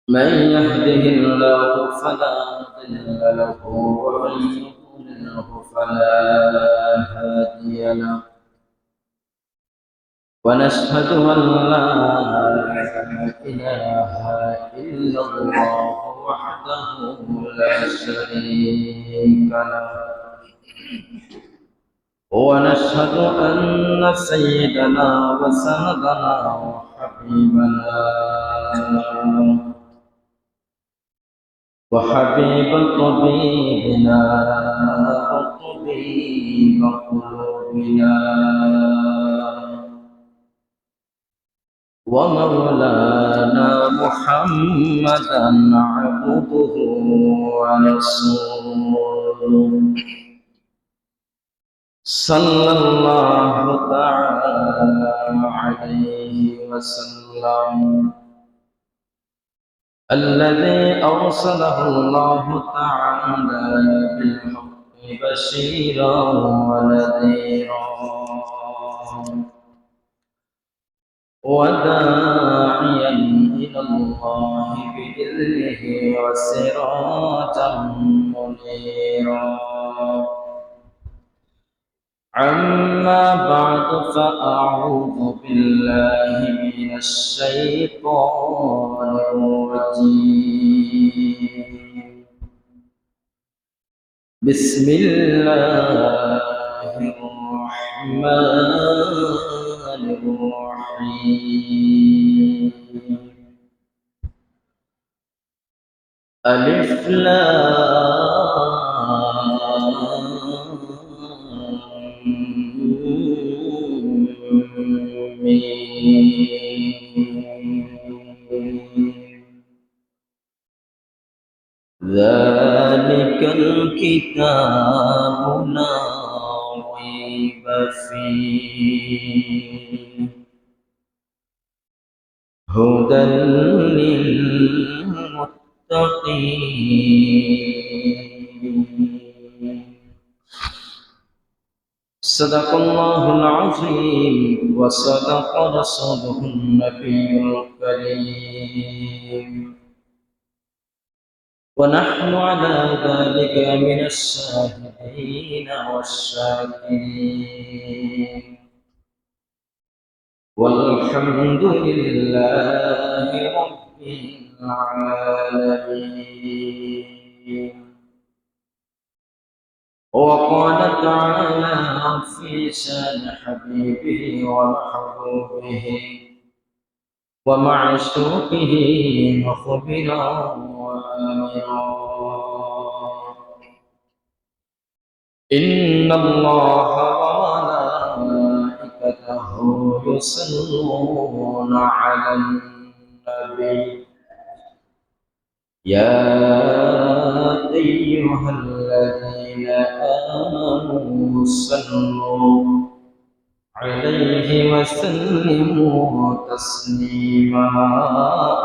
من يهده الله فلا مضل له ومن يضلله فلا هادي له ونشهد أن لا إله إلا الله وحده لا شريك له ونشهد أن سيدنا وسندنا وحبيب طبيبنا وطبيب قلوبنا ومولانا محمدا عبده ورسوله صلى الله تعالى عليه وسلم الذي أرسله الله تعالى بالحق بشيرا ونذيرا وداعيا إلى الله بإذنه وسراجا منيرا أما بعد فأعوذ بالله من الشيطان الرجيم بسم الله الرحمن الرحيم ألف لام ذلك الكتاب لا ريب فيه هدى للمتقين صدق الله العظيم وصدق رسوله النبي الكريم ونحن على ذلك من الشاهدين والشاكرين والحمد لله رب العالمين وقال تعالى في شان حبيبه ومحبوبه ومعشوقه مخبرا وآمرا إن الله وملائكته يصلون على النبي يا أيها الذين آمنوا صلوا عليه وسلموا تسليما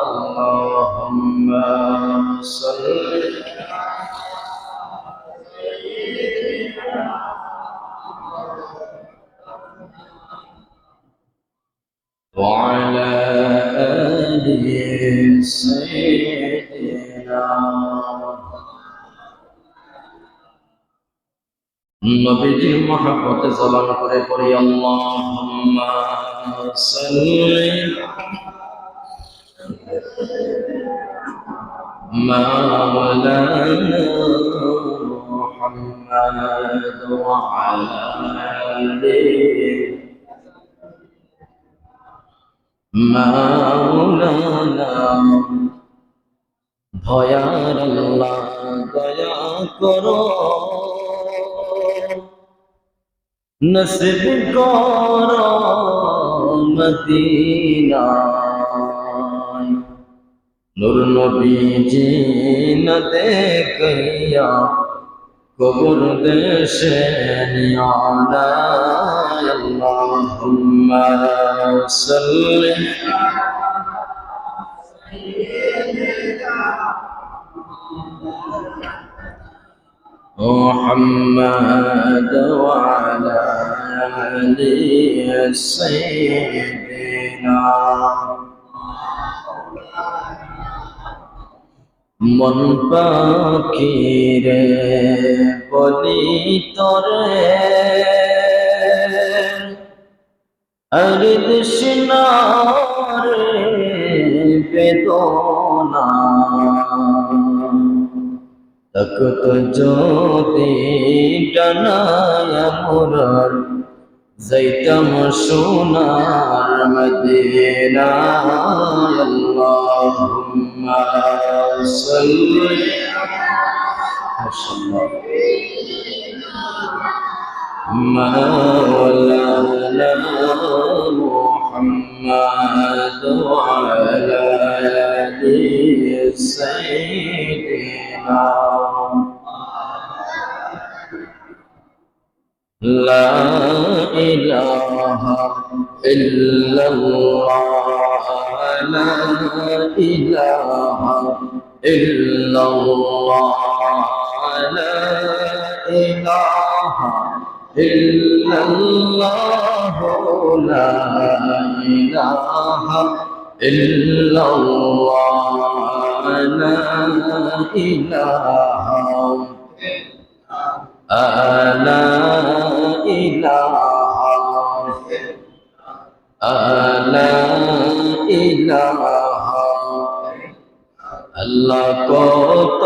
اللهم صل وعلى آل سيدنا নবীজির মহব্বতে জবান করে পড়ি আল্লাহুম্মা সাল্লি মাওলানা মুহাম্মাদ ওয়া আলা আলি মাওলানা দয়ার আল্লাহ দয়া করো নসিব করো মদিনা নূর নবীজি না দেখিয়া কবর দেশে নিয়ানা আল্লাহুম্মা সাল্লি محمد وعلى آل سيدنا মন পাখি রে বলি তোরে আর তৃষ্ণা রে বেদনা তখত যদি ডানায় মোরার যাইতাম সোনার মদিনা আল্লাহুম্মা সাল্লি مولانا محمد وعلى آل سيدنا لا إله إلا الله لا إله إلا الله لا إله إلا الله لا إله إلا الله لا إله لا إله لا إله আল্লাহ কত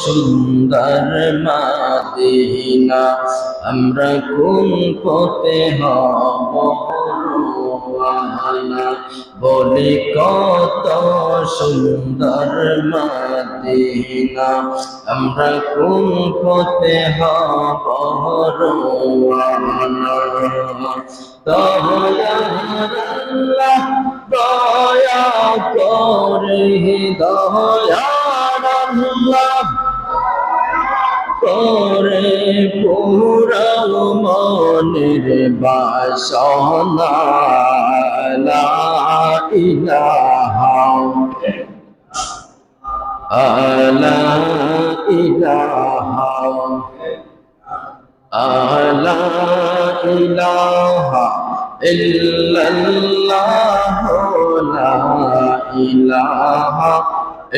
সুন্দর মদিনা আমরা কোন পথে হব রওয়ানা বলি কত সুন্দর মদিনা আমরা কোন পথে হব রওয়ানা দয়াল্লাহ দয়া করে দয়াল্লাহ করে পুরাও মনের বাসনা লা ইলাহা লা ইলাহা লা ইলাহা ইল্লাল্লাহ লা ইলাহা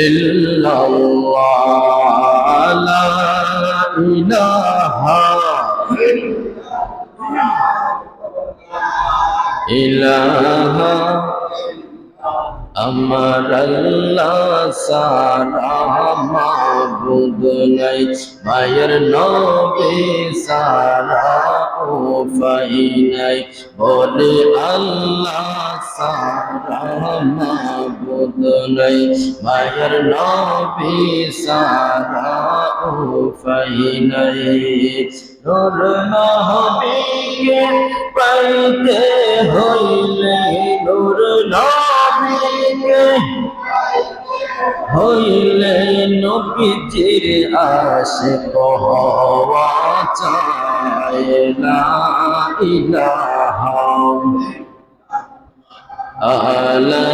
ইল্লাল্লাহ লা ইলাহা ইলাহা আমার আল্লাহ সারা মাবুদ নাই মায়ের নবী সারা উপায় নাই বলে আল্লাহ সারা মাবুদ নাই মায়ের নবী সারা উপায় নাই নূর নবীকে পাইতে হইলে নূর নবীকে হইলে নবীজির আশিক হওয়া চাই লা ইলাহা লা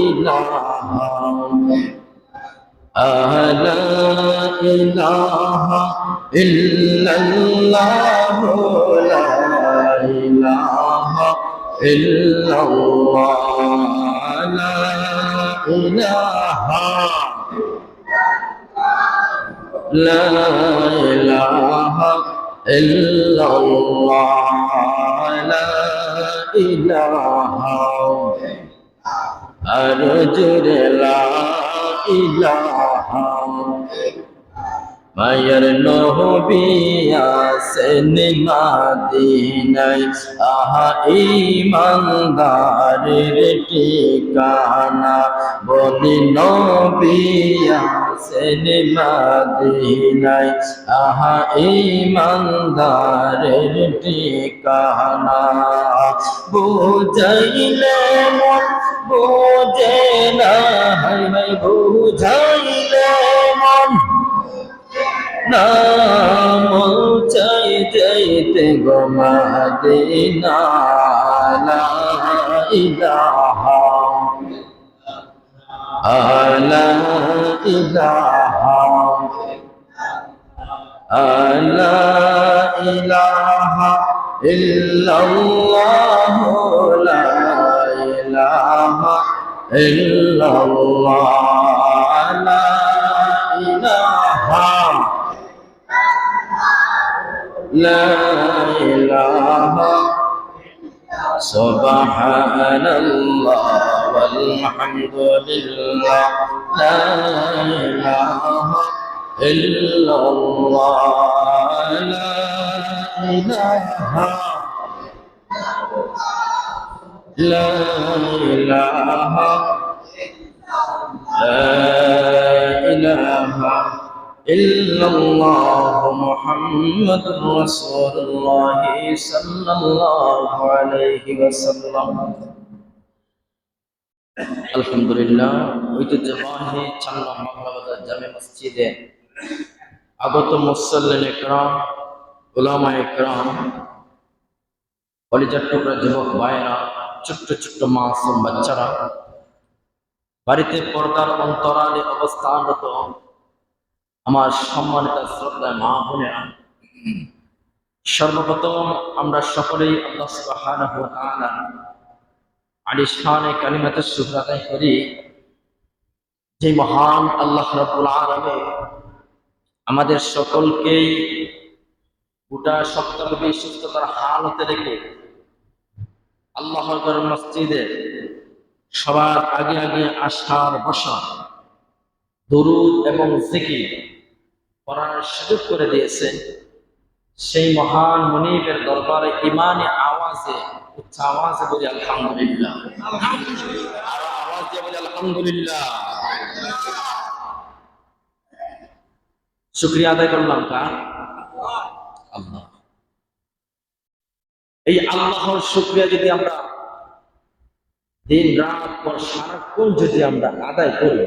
ইলাহা লা ইলাহা ইল্লাল্লাহ লা ইলাহা ইল্লাল্লাহ লা ইলাহা লা ইলাহা ইল্লাল্লাহ লা ইলাহা আর জোরে লা ইলাহা মায়ের নবী আছেন মদিনায় আহা ঈমানদারের ঠিকানা বলি নবী আছেন মদিনায় আহা ঈমানদারের ঠিকানা বুঝাইলে মন বুঝে না হাই হাই বুঝাইলে মন নাম চাই যাইতে গো মদিনা লা ইলাহা লা ইলাহা লা ইলাহা ইল্লাল্লাহ লা ইলাহা ইল্লাল্লাহ লা لا إله سبحان الله والحمد لله لا إله إلا الله لا إله لا إله لا إله إلا الله محمد رسول الله صلى الله عليه وسلم আলহামদুলিল্লাহ ঐতিহ্যবাহী 4 নম্বর বাংলাবাজার জামে মসজিদে আগত মুসল্লিন ইকরাম উলামায়ে ইকরাম কলিজার টুকরা যুবক ভাইরা ছোট্ট ছোট্ট মাসুম বাচ্চারা বাড়িতে পর্দার অন্তরালে অবস্থানরত আমার সম্মানিত শ্রদ্ধা মা বোনেরা, সর্বপ্রথম আমরা সকলেই আল্লাহ সুবহানাহু ওয়া তাআলা আলিশানে কালিমাতে শুকর আদায় করি যে মহান আল্লাহ রাব্বুল আলামিন আমাদের সকলকেই গোটা সপ্তাহব্যাপী সুস্থতার হালতে রেখে আল্লাহর ঘর মসজিদে সবার আগে আগে আসার বসা দুরূদ এবং জিকির করার সুযোগ করে দিয়েছে। সেই মহান মুনিবের দরবারে ইমানে আওয়াজে উচ্চ আওয়াজে বলি আলহামদুলিল্লাহ, আর আওয়াজ দিয়ে বলি আলহামদুলিল্লাহ। শুকরিয়া আদায় করলাম কার? আল্লাহ। এই আল্লাহর শুকরিয়া যদি আমরা দিন রাত পর সারাক্ষণ যদি আমরা আদায় করি,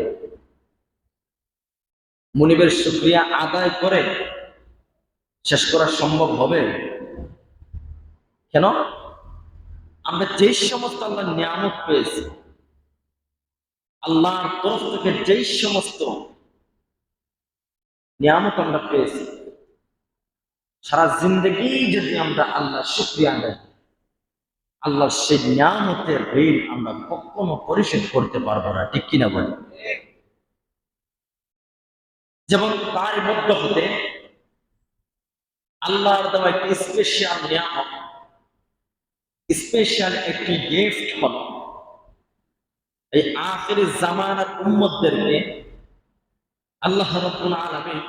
মুনিবের শুকরিয়া আদায় করে শেষ করা সম্ভব হবে? কেন? আমরা যেই সমস্ত আল্লাহর নিয়ামত পেয়েছি, আল্লাহর তরফ থেকে যেই সমস্ত নিয়ামত আমরা পেয়েছি, সারা জিন্দগি যদি আমরা আল্লাহর শুকরিয়া আদায় করি, আল্লাহর সেই নিয়ামতের ঋণ আমরা কখনো পরিশোধ করতে পারবো না, ঠিক কিনা বলি? যেমন তার মধ্যে হতে আল্লাহর দেওয়া একটি স্পেশাল নিয়ামত, স্পেশাল একটি গিফট হল এই আখিরি জামানার উম্মতদেরকে আল্লাহ রাব্বুল আলামিন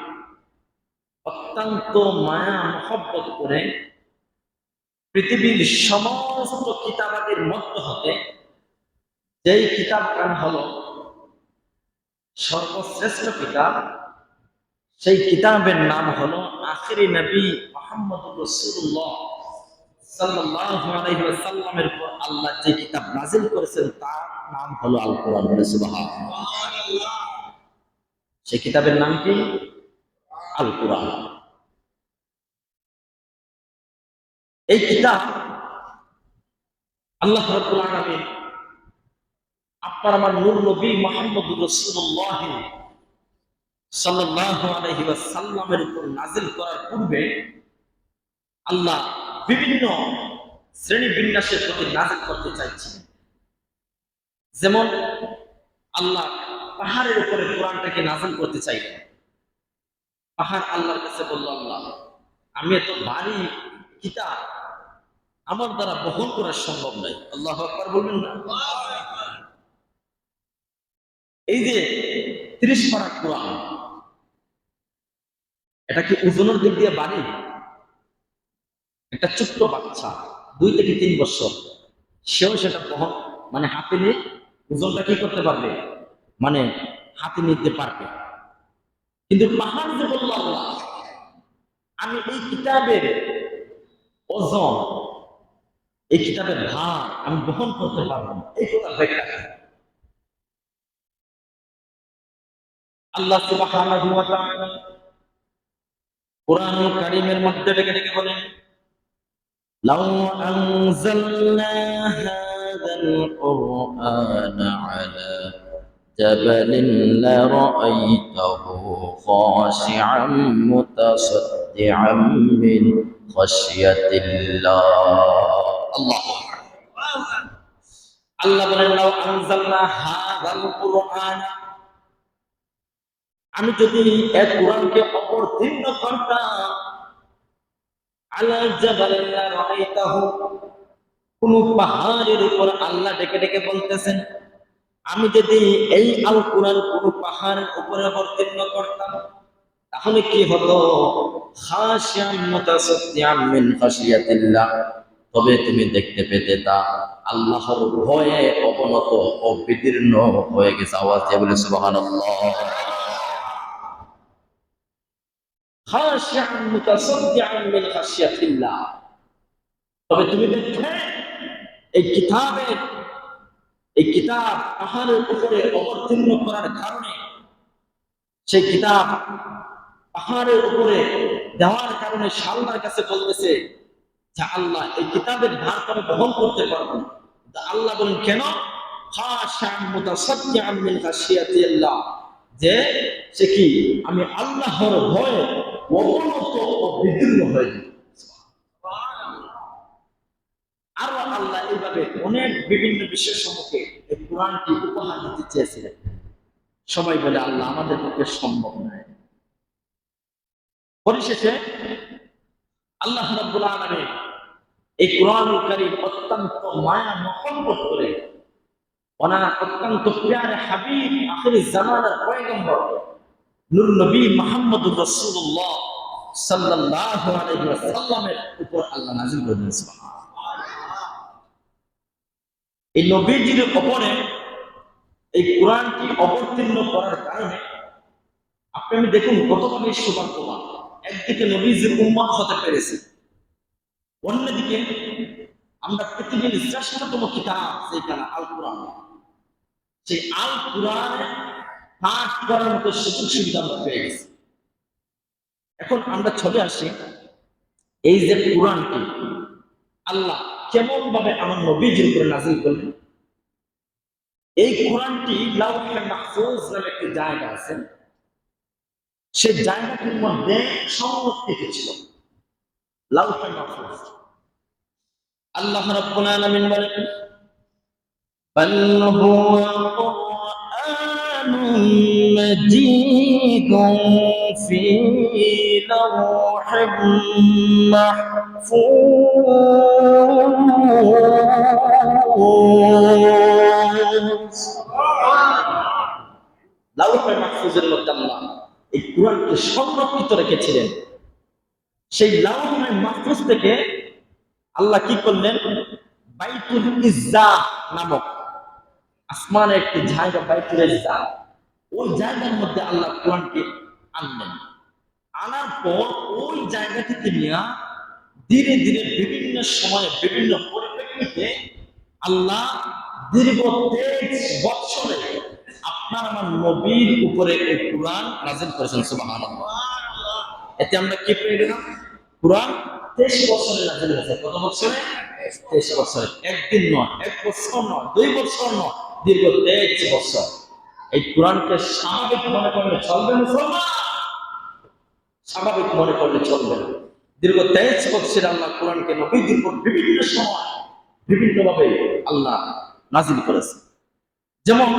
অত্যন্ত মায়া মহব্বত করে পৃথিবীর সমস্ত কিতাবাদির মধ্য হতে যেই কিতাবখান হলো সর্বশ্রেষ্ঠ কিতাব, সেই কিতাবের নাম হলো আখিরি নবী মুহাম্মদুর রাসূলুল্লাহ সাল্লাল্লাহু আলাইহি ওয়াসাল্লামের উপর আল্লাহ যে কিতাব নাযিল করেছেন তার নাম হলো আল কোরআন। সুবহানাল্লাহ। সেই কিতাবের নাম কি? আল কোরআন। এই কিতাব আল্লাহ রাব্বুল আলামিন আপনার আমার নূর নবী মুহাম্মদুর রাসূলুল্লাহ সাল্লাল্লাহু আলাইহি ওয়াসাল্লামের উপর নাযিল করার পূর্বে আল্লাহ বিভিন্ন শ্রেণী বিন্যাসের প্রতি নাযিল করতে চাইছিলেন। যেমন আল্লাহ পাহাড়ের উপরে কোরআনটাকে নাযিল করতে চাইলেন। পাহাড় আল্লাহর কাছে বলল, আল্লাহ আমি এত ভারী কিতাব আমার দ্বারা বহন করা সম্ভব নয়। আল্লাহু আকবার বলবেন না? এই যে 30 পারা কোরআন, এটা কি ওজনের দিক দিয়ে বাড়ি? একটা ছোট্ট বাচ্চা 2 থেকে 3 বছর সেও সেটা বহন মানে হাতে নিয়ে ওজনটা কি করতে পারবে, মানে হাতে নিতে পারবে। কিন্তু পাহাড় যে বলল, আল্লাহ আমি এই কিতাবের ওজন, এই কিতাবের ভার আমি বহন করতে পারবো না, এই কথা ব্যাখ্যা আল্লাহ সুবহানাহু ওয়া তাআলা কুরআনুল কারীমের মধ্যে ডেকে ডেকে বলেন, লাউ আনজালনা হাযাল কুরআনা আলা জাবালিন লারাআইতাহু খাশি'আন মুতাসাদ্দি'আন মিন খাশিয়াতিল্লাহ। আল্লাহু আকবার। আল্লাহ বলেন, লাউ আনজালনা হাযাল কুরআন, আমি যদি এক কোরআনকে অবতীর্ণ করতাম আলা জাবালিন লা রাআইতাহু, কোন পাহাড়ের উপর আল্লাহ ডেকে ডেকে বলতেছেন, আমি যদি এই আল কোরআন কোন পাহাড়ের উপরে অবতীর্ণ করতাম তাহলে কি হতো? খাশিয়াম মুতাসাদ্দিআম মিন খাশিয়াতিল্লাহ, তবে তুমি দেখতে পেতে তা আল্লাহর ভয়ে অবনত ও বিদীর্ণ হয়ে গেছে। আওয়াজ দিয়ে বলে সুবহানাল্লাহ। খাশিয়াম মুতাসাদ্দিআম মিন খাশিয়াতিল্লাহ, তবে তুমি দেখবে এই কিতাব পাহাড়ের উপরে অবতীর্ণ করার কারণে, সেই কিতাব পাহাড়ের উপরে দেওয়ার কারণে আল্লাহর কাছে বলতেছে যে আল্লাহ এই কিতাবের ভার আমি বহন করতে পারবো না। আল্লাহ বলেন কেন? খাশিয়াম মুতাসাদ্দিআম মিন খাশিয়াতিল্লাহ, যে সে কি আমি আল্লাহর ভয়ে অবনত ও বিদীর্ণ হয়ে যাই। আরো আল্লাহ এইভাবে অনেক বিভিন্ন বিষয়ের সম্মুখে এই কোরআনটি উপহার দিতে চেয়েছিলেন। সবাই বলে আল্লাহ আমাদের পক্ষে সম্ভব নয়। পরিশেষে আল্লাহ রাব্বুল আলামিন এই কোরআনুল কারীম অত্যন্ত মায়া মহব্বত করে ওনার অত্যন্ত প্রিয় হাবিব আখির জামানার পয়গম্বর নূর নবী মুহাম্মদুর রাসূলুল্লাহ সাল্লাল্লাহু আলাইহি ওয়াসাল্লামের উপর আল্লাহ নাযিল করেছেন। সুবহানাল্লাহ। এই নবীজির উপরে এই কোরআনটি অবতীর্ণ করার কারণে আপনি আমি দেখুন কতভাবে সৌভাগ্যবান। একদিকে নবীজির উম্মত হতে পেরেছে, অন্যদিকে আমরা পৃথিবীর শ্রেষ্ঠতম কিতাব যেখানে আল কোরআন, সেই আল কোরআনে পাঠ করার মতো সুযোগ সুবিধা আমরা পেয়ে গেছি। এখন আমরা চলে আসি এই যে কোরআনটি আল্লাহ কেমন ভাবে আমার নবীজির উপরে নাযিল করলেন। এই কোরআনটি লাউহে মাহফুজ নামে একটি জায়গা আছে, সেই জায়গাটির মধ্যে সংরক্ষিত ছিল লাউহে মাহফুজ। আল্লাহ রাব্বুল আলামিন বলেন বাল হুয়া কুরআনুম মাজিদুন ফি লাওহিম মাহফুজ। লাউহে মাহফুজের মধ্যে আল্লাহ এই কোরআনকে সংরক্ষিত রেখেছিলেন। সেই লাউহে মাহফুজ থেকে আল্লাহ কি করলেন? বাইতুল ইজ্জাহ নামক আসমানের একটি জায়গা, বাইতুল ইজ্জাহ, ওই জায়গার মধ্যে আল্লাহ কোরআনকে আনলেন। আনার পর ওই জায়গাটিতে নিয়ে ধীরে ধীরে বিভিন্ন সময়ে বিভিন্ন পরিপ্রেক্ষিতে আল্লাহ দীর্ঘ 23 বছরে আপনার আমার নবীর উপরে এই কোরআন নাযিল করেছেন। সুবহানাল্লাহ। এতে আমরা কি পেয়ে গেলাম? কোরআন 23 বছরে নাযিল হয়েছে। কত বছরে? 23 বছরে। একদিন নয়, 1 বছর নয়, 2 বছর নয়, দীর্ঘ 23 বছর। এই কোরআনকে স্বাভাবিক মনে করলে চলবে মুসলমান, স্বাভাবিক মনে করলে চলবে না। দীর্ঘ 23 বছর আল্লাহ কোরআনকে নবীর উপর বিভিন্ন সময় বিভিন্নভাবে আল্লাহ নাযিল করেছে। যেমন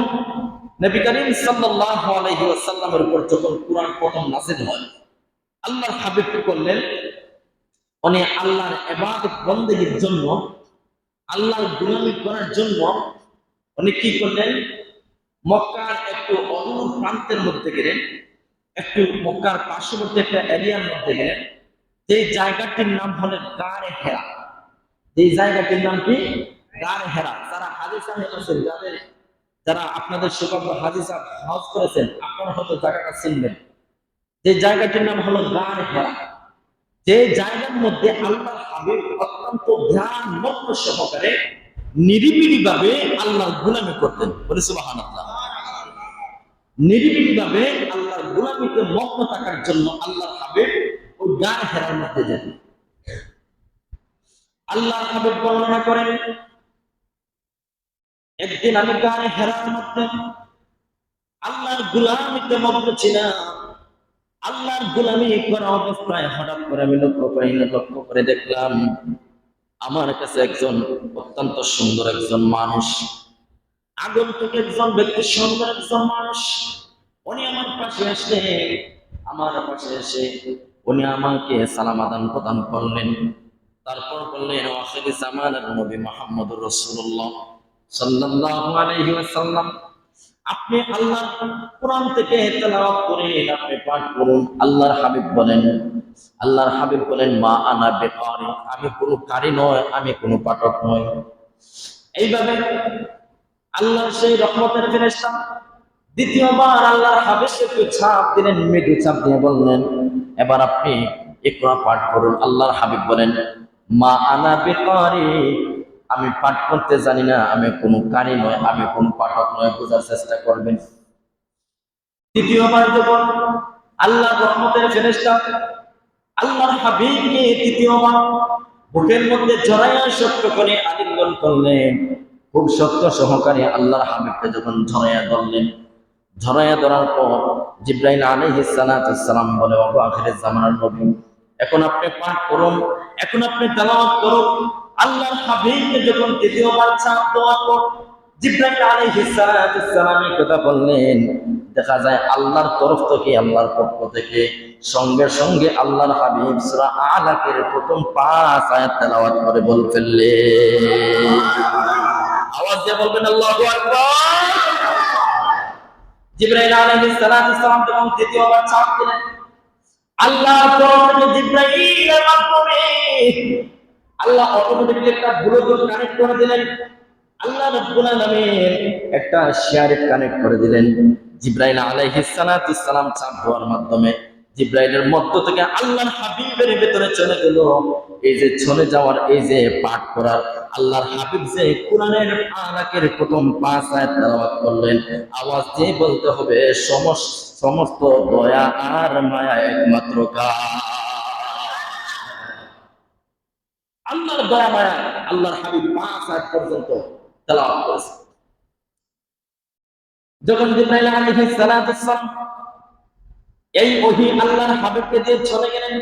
নবী করিম সাল্লাল্লাহু আলাইহি ওয়াসাল্লামের উপর যখন কোরআন প্রথম নাযিল হয়, আল্লাহর হাবিব কি করলেন? উনি আল্লাহর ইবাদত বন্দেগীর জন্য, আল্লাহর গোলামি করার জন্য উনি কি করলেন? মক্কার একটু অদূর প্রান্তের মধ্যে গেলেন, একটু মক্কার পার্শ্ববর্তী একটা এরিয়ার মধ্যে গেলেন, যে জায়গাটির নাম হলো গারে হেরা। যে জায়গাটির নাম কি? গারে হেরা। যারা হাজী সাহেব আছেন, যারা আপনাদের সৌভাগ্য হাজী সাহেব হজ করেছেন, আপনারা হয়তো জায়গাটা চিনবেন। যে জায়গাটির নাম হলো গারে হেরা, যে জায়গার মধ্যে আল্লাহর হাবিব অত্যন্ত ধ্যান মগ্ন সহকারে নিরিবিলি ভাবে আল্লাহর গোলামি করতেন। বলে সুবহানাল্লাহ। নিরিবিলি ভাবে আল্লাহর গোলামিতে মগ্ন থাকার জন্য আল্লাহর হাবিব ওই গারে হেরার মধ্যে যেতেন। আল্লাহর হাবিব বর্ণনা করেন, একদিন আমি গারে হেরার মধ্যে আল্লাহর গোলামিতে মগ্ন ছিলাম। আল্লাহর গোলামি করা অবস্থায় হঠাৎ করে আমি লক্ষ্য করে দেখলাম আমার কাছে একজন অত্যন্ত সুন্দর একজন মানুষ, আগন্তুক একজন ব্যক্তি, সুন্দর একজন মানুষ, উনি আমার পাশে এসে উনি আমাকে সালাম আদান প্রদান করলেন। তারপর বললেন, আখির জামানের নবী মুহাম্মদুর রাসূলুল্লাহ সাল্লাল্লাহু আলাইহি ওয়াসাল্লাম, আপনি আল্লাহর কোরআন থেকে তেলাওয়াত করেন, আপনি পাঠ করুন। আল্লাহর হাবিব বলেন, মা আনা বিকারি, আমি কোনো কারি নয়, আমি কোনো পাঠক নই। এইভাবে আল্লাহর সেই রহমতের ফেরেশতা দ্বিতীয়বার আল্লাহর হাবিবকে একটু ছাপ দিলেন, মৃদু ছাপ দিয়ে বললেন, এবার আপনি ইকরা পাঠ করুন। আল্লাহর হাবিব বলেন, মা আনা বিকারি, আমি পাঠ করতে জানি না, আমি কোনো কারি নয়, আমি কোনো পাঠক নয়। বোঝার চেষ্টা করবেন। তৃতীয়বার যখন আল্লাহর রহমতের ফেরেশতা আল্লাহর হাবিবকে তৃতীয়বার বুকের মধ্যে জড়াইয়া শক্ত করে আলিঙ্গন করলেন, খুব শক্ত সহকারে আল্লাহর হাবিবকে যখন ঝরাইয়া ধরার পর জিবরাইল আলাইহিস সালাতু সালাম বলে, ওগো আখিরের জামানার নবী, এখন আপনি পাঠ করুন, এখন আপনি তেলাওয়াত করুন। আল্লাহর হাবিবকে যখন তৃতীয়বার ছাপ দেওয়ার পর জিবরাইল আলাইহিস সালাতু সালাম এই কথা বললেন, দেখা যায় আল্লাহর তরফ থেকে, আল্লাহর পক্ষ থেকে সঙ্গে সঙ্গে আল্লাহর হাবিব সূরা আলাকের প্রথম 5 আয়াত তেলাওয়াত করে বল ফেললেন। আওয়াজ দিয়ে বলবেন আল্লাহু আকবার। জিবরাইল আলাইহিস সালাতু সালাম যখন তৃতীয়বার ছাপ দিলেন, আল্লাহর তরফ থেকে জিবরাইলের মাধ্যমে আল্লাহ অটোমেটিক্যালি একটা ব্লুটুথ কানেক্ট করে দিলেন। আল্লাহ রাব্বুল আলামিন একটা শেয়ারে কানেক্ট করে দিলেন। জিবরাইল আলাইহিস সালাতু সালাম ছাপ দেওয়ার মাধ্যমে জিবরাইলের মধ্য থেকে আল্লাহর হাবিবের ভিতরে চলে গেল। এই যে চলে যাওয়ার, এই যে পাঠ করার, আল্লাহর হাবিব যে কোরআনের আয়াতের প্রথম 5 আয়াত তেলাওয়াত করলেন, আওয়াজ দিয়ে বলতে হবে, সমস্ত দয়া আর মায়া একমাত্র আল্লাহর দয়া মায়া। আল্লাহর হাবিব 5 আয়াত পর্যন্ত তেলাওয়াত করেছেন। যখন জিবরাইল আলাইহিস সালাতু সালাম এই ওহী আল্লাহর হাবিবকে দিয়ে চলে গেলেন,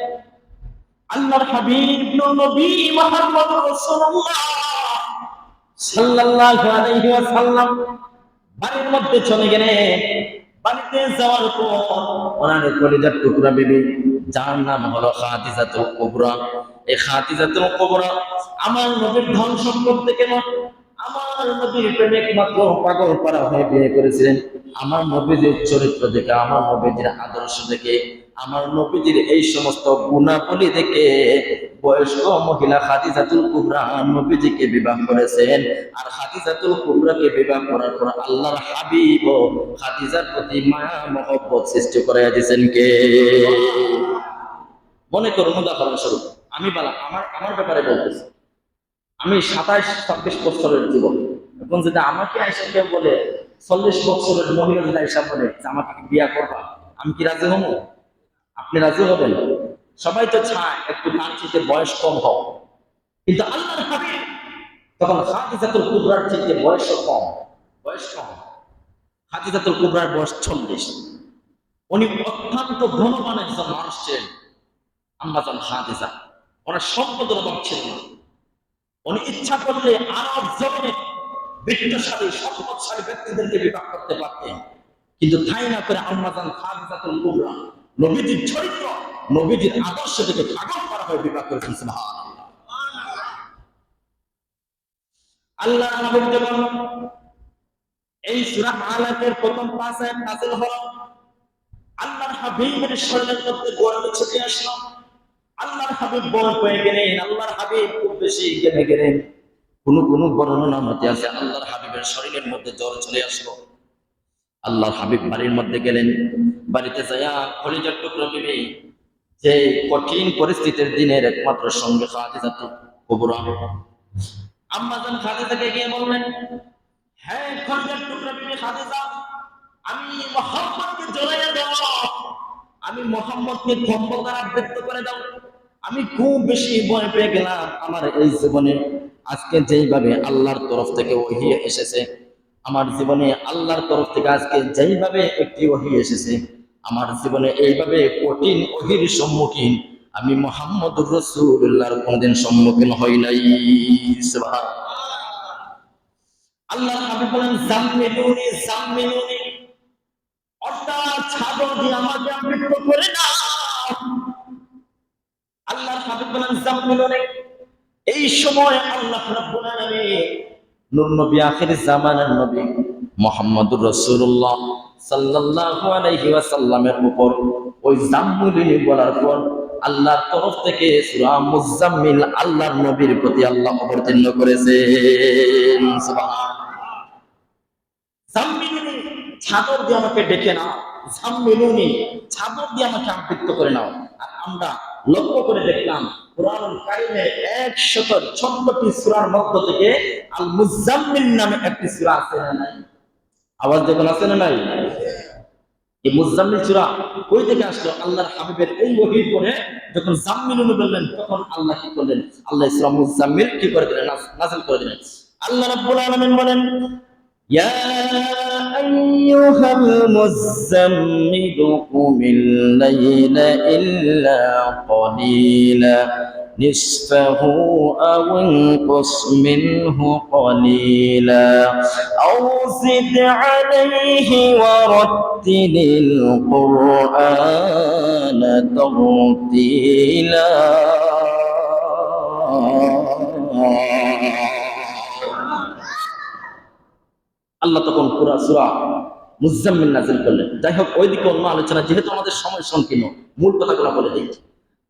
আল্লাহর হাবিব নবী মুহাম্মদুর রাসূলুল্লাহ সাল্লাল্লাহু আলাইহি ওয়াসাল্লাম বাড়ির মধ্যে চলে গেলেন। বাড়িতে যাওয়ার পর ওনার কলিজার টুকরা বিবি, যার নাম হলো খাদিজাতুল কুবরা, এই খাদিজাতুল কুবরা আমার নবীর ধন সম্পদ থেকে নয়, আমার নবীর প্রেমিক মাত্র পাগল পারা হয়ে বিয়ে করেছিলেন। আমার নবীজির চরিত্র দেখে, আমার নবীজির আদর্শ দেখে, আমার নবীজির এই সমস্ত গুণাবলী দেখে বয়স্ক মহিলা খাদিজাতুল কুবরা নবীজিকে বিবাহ করেছেন। আর খাদিজাতুল কুবরাকে বিবাহ করার পর আল্লাহর হাবিব খাদিজার প্রতি মায়া মহব্বত সৃষ্টি করে দিয়েছেন কে? মনে করুন, উদাহরণস্বরূপ আমি আমার ব্যাপারে বলতেছি, আমি 27-26 বছরের যুবক। এখন যদি আমাকে আইসা কেউ বলে 40 বছরের মহিলা যদি আইসা বলে আমাকে কি বিয়া করবা, আমি কি রাজি হবো? আপনি রাজি হবেন? সবাই তো চায় একটু তার চেয়ে বয়স কম হোক, কিন্তু আল্লাহর হাবিব তখন খাদিজাতুল কুবরার চেয়ে বয়স কম। খাদিজাতুল কুবরার বয়স 40। উনি অত্যন্ত ধনবান একজন মানুষ ছিলেন। আম্মাজান খাদিজা, ওনার সম্পদের অভাব ছিল না। উনি ইচ্ছা করলে আরব জমিনে বিত্তশালী সম্পদশালী ব্যক্তিদেরকে বিবাহ করতে পারতেন, কিন্তু তাই না করে আম্মাজান খাদিজাতুল কুবরা নবীজির চরিত্র, নবীজির আদর্শ থেকে পাগল করা হয়ে বিবাহ করেছেন। সুবহানাল্লাহ। আল্লাহর হাবিব যখন এই সূরা আলাকের প্রথম 5 আয়াত নাযিল হলো, আল্লাহর হাবিবের শরীরের মধ্যে গর্ব ছুটে আসলো। আল্লাহর হাবিব বড় হয়ে গেলেন। আল্লাহর হাবিব খুব বেশি জ্ঞানে গেলেন। কোন বর্ণনা মতে আছে আল্লাহর হাবিবের শরীরের মধ্যে জ্বর চলে আসলো। আল্লাহর হাবিব বাড়ির মধ্যে গেলেন। বাড়িতে যাইয়া কলিজার টুকরো বিবি, যে কঠিন পরিস্থিতির দিনের একমাত্র সঙ্গে খাদিজাতুল কুবরা, আম্মাজান খাদিজাকে গিয়ে বললেন, হ্যাঁ কলিজার টুকরো বিবি খাদিজা, আমি মুহাম্মদকে জড়াইয়া দাও, আমি মুহাম্মদকে কম্বল দ্বারা আবৃত করে দাও। আমি খুব বেশি ভয় পেয়ে গেলাম। আমার এই জীবনে আজকে যেইভাবে আল্লাহর তরফ থেকে ওহী এসেছে, আমার জীবনে আল্লাহর তরফ থেকে আজকে যেইভাবে একটি ওহী এসেছে, আমার জীবনে এইভাবে কঠিন ওহীর সম্মুখীন আমি মুহাম্মদুর রাসূলুল্লাহর কোনদিন সম্মুখীন হই নাই। সুবহানাল্লাহ। আল্লাহর হাবিব বলেন, জাম্মিলুনি জাম্মিলুনি, অর্থাৎ ছাগল দিয়ে আমাকে আবৃত করে না। আল্লাহর হাবিব বলেন জাম্মিলুনি। এই সময় আল্লাহ রাব্বুল আলামিন নূর নবী আখির জামানার নবী মুহাম্মদুর রাসূলুল্লাহ সাল্লাল্লাহু আলাইহি ওয়াসাল্লামের উপর ওই জাম্মিলুনি বলার পর আল্লাহর তরফ থেকে সূরা মুজাম্মিল আল্লাহর নবীর প্রতি আল্লাহ অবতীর্ণ করেছেন। সুবহানাল্লাহ। জাম্মিলুনি, চাদর দিয়ে আমাকে ডেকে নাও। জাম্মিলুনি, চাদর দিয়ে আমাকে আবৃত করে নাও। আর আমরা লক্ষ্য করে দেখলাম কুরআনুল কারীমের 114টি সূরার মধ্য থেকে আল মুজাম্মিল নামে একটি সূরা আছে না নাই? আওয়াজ যখন আছে না নাই? এই মুজাম্মিল সূরা কই থেকে আসলো? আল্লাহর হাবিবের এই ওহীর পরে যখন জাম্মিলুনি বললেন তখন আল্লাহ কি করলেন? আল্লাহ সূরা মুজাম্মিল কি করে দিলেন? নাযিল করে দিলেন। আল্লাহ রাব্বুল আলামিন বলেন يا أيها المزمل قم الليل إلا قليلا نصفه أو انقص منه قليلا أو زد عليه ورتل القرآن ترتيلا আল্লাহ তখন পুরা সূরা মুজাম্মিল নাযিল করলেন। যাই হোক, ওইদিকে অন্য আলোচনা, যেহেতু আমাদের সময় সংকীর্ণ, মূল কথাগুলো বলে দিই।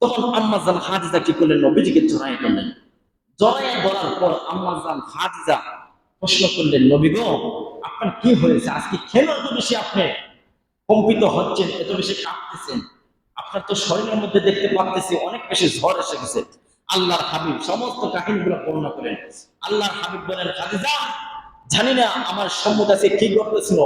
তখন আম্মা জান খাদিজা কি করলেন? নবীজিকে জড়াই করলেন। জড়াই ধরার পর আম্মা জান খাদিজা প্রশ্ন করলেন, নবী গো, আপনার কি হয়েছে? আজকে কেন এত বেশি আপনি কম্পিত হচ্ছেন, এত বেশি কাঁপতেছেন? আপনার তো শরীরের মধ্যে দেখতে পাচ্ছেন অনেক বেশি ঝড় এসে গেছে। আল্লাহর হাবিব সমস্ত কাহিনীগুলো বর্ণনা করেন। আল্লাহর হাবিব বলেন, খাদিজা, জানি না আমার সম্মুখে কি ঘটতেছিল।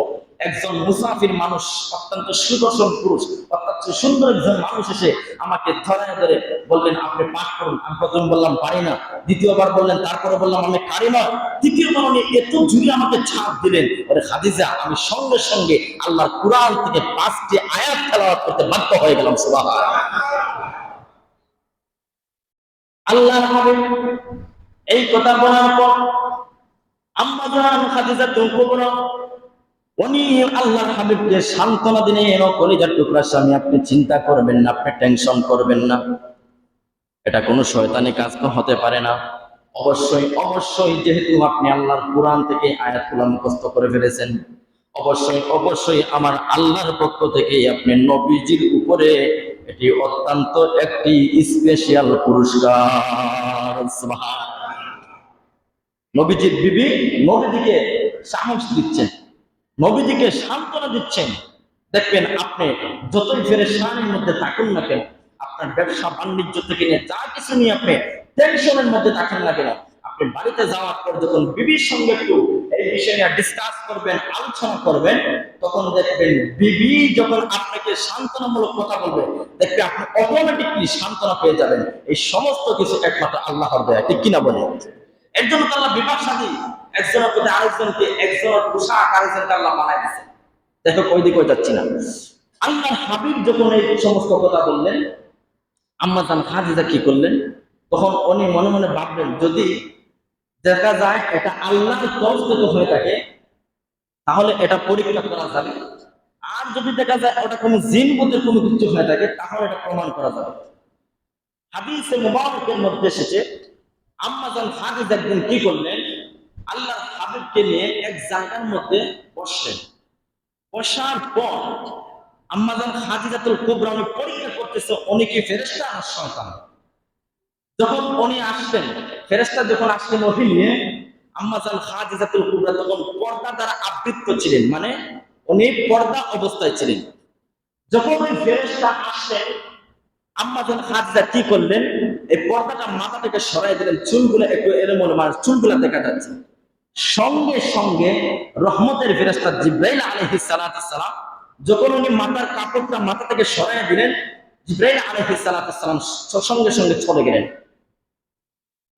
একজন মুসাফির মানুষ, অত্যন্ত সুদর্শন পুরুষ, অত্যন্ত সুন্দর একজন মানুষ এসে আমাকে ধরায় ধরে বললেন, আপনি পাঠ করুন। আমি প্রথম বললাম পারি না, দ্বিতীয়বার বললেন, তারপরে বললাম আমি পারি না, তৃতীয়বার উনি এত জুড়ে আমাকে ছাপ দিলেন, ওরে খাদিজা, আমি সঙ্গে সঙ্গে আল্লাহর কুরআন থেকে 5টি আয়াত তেলাওয়াত করতে বাধ্য হয়ে গেলাম। সুবহানাল্লাহ। আল্লাহর হাবিব এই কথা বলার পর আম্মা জান খাদিজা কুবরা উনি আল্লাহর হাবিবকে সান্ত্বনা দিলেন, কলিজার টুকরা স্বামী, আপনি চিন্তা করবেন না, আপনি টেনশন করবেন না, এটা কোনো শয়তানি কাজ তো হতে পারে না। অবশ্যই অবশ্যই যেহেতু আপনি আল্লাহর কুরআন থেকে আয়াতগুলো মুখস্থ করে ফেলেছেন, অবশ্যই অবশ্যই আমার আল্লাহর পক্ষ থেকে আপনি নবীজির উপরে এটি অত্যন্ত একটি স্পেশাল পুরস্কার। সুবহানাল্লাহ। নবীজির বিবি নবীজিকে সাহস দিচ্ছেন, নবীজিকে সান্ত্বনা দিচ্ছেন। দেখবেন আপনি যতই পেরেশানির মধ্যে থাকুন না কেন, আপনার ব্যবসা বাণিজ্য থেকে নিয়ে যা কিছু নিয়ে আপনি টেনশনের মধ্যে থাকেন না কেন, আপনি বাড়িতে যাওয়ার পর যখন বিবির সঙ্গে একটু এই বিষয় নিয়ে ডিসকাস করবেন, আলোচনা করবেন, তখন দেখবেন বিবি যখন আপনাকে সান্ত্বনামূলক কথা বলবে, দেখবে আপনি অটোমেটিকলি সান্ত্বনা পেয়ে যাবেন। এই সমস্ত কিছু একমাত্র আল্লাহর দয়া, ঠিক কিনা বলে? এর জন্য তো আল্লাহ বিবাহ শাদী একজনের প্রতি আরেকজনকে, একজনের পোশাক আরেকজনকে আল্লাহ বানাই দিয়েছে। দেখো ওই দিকে যাচ্ছি না। আল্লাহর হাবিব যখন এই সমস্ত কথা বললেন, আম্মা জান খাদিজা কি করলেন? তখন উনি মনে মনে ভাবলেন, যদি দেখা যায় এটা আল্লাহর তরফ থেকে হয়ে থাকে তাহলে এটা পরীক্ষা করা যাবে, আর যদি দেখা যায় ওটা কোনো জিন বুতের কোনো কিছু হয়ে থাকে তাহলে এটা প্রমাণ করা যাবে। হাদিসে মুবারকের মধ্যে এসেছে, আম্মা জান খাদিজা একদিন কি করলেন? আল্লাহর হাবিবকে নিয়ে এক জায়গার মধ্যে বসলেন। বসার পর আম্মা জান খাদিজাতুল কুবরা উনি পরীক্ষা করতেছে উনি কি ফেরেশতা না শয়তান। যখন উনি আসলেন, ফেরেশতা যখন আসলেন ওহী নিয়ে, আম্মা জান খাদিজাতুল কুবরা তখন পর্দা দ্বারা আবৃত ছিলেন, মানে উনি পর্দা অবস্থায় ছিলেন। যখন ওই ফেরেশতা আসলেন, আম্মা জান খাদিজা কি করলেন? এই পর্দাটা মাথা থেকে সরাই দিলেন, চুলগুলো একটু এলোমেলো, মানে চুলগুলো দেখা যাচ্ছে। সঙ্গে সঙ্গে রহমতের ফেরেশতা জিবরাইল আলাইহিস সালাতুস সালাম যখন উনি মাথার কাপড়টা মাথা থেকে সরাই দিলেন, জিবরাইল আলাইহিস সালাতুস সালাম সঙ্গে সঙ্গে চলে গেলেন।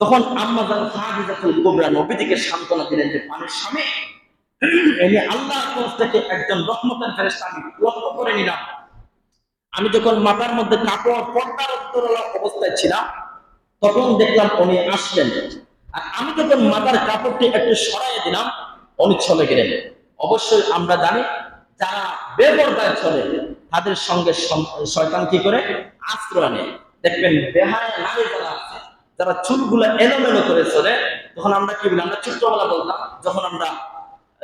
তখন আম্মা জান খাদিজাতুল কুবরা নবীজিকে সান্ত্বনা দিলেন যে, পানির স্বামী, এনে আল্লাহর তরফ থেকে একজন রহমতের ফেরেশতা আমি লক্ষ্য করে নিলাম। আমি যখন মাথার মধ্যে কাপড় পর্দার অবস্থায় ছিলাম তখন দেখলাম উনি আসলেন, আর আমি যখন মাথার কাপড়টি একটু সরাই দিলাম উনি চলে গেলেন। অবশ্যই আমরা জানি যারা বেপরদায় চলে তাদের সঙ্গে শয়তান কি করে আশ্রয় নেয়। দেখবেন বেহায়া নারী যারা আছে, যারা চুলগুলো এলোমেলো করে চলে, তখন আমরা কি বলি, আমরা ছোট্টবেলা বলতাম যখন আমরা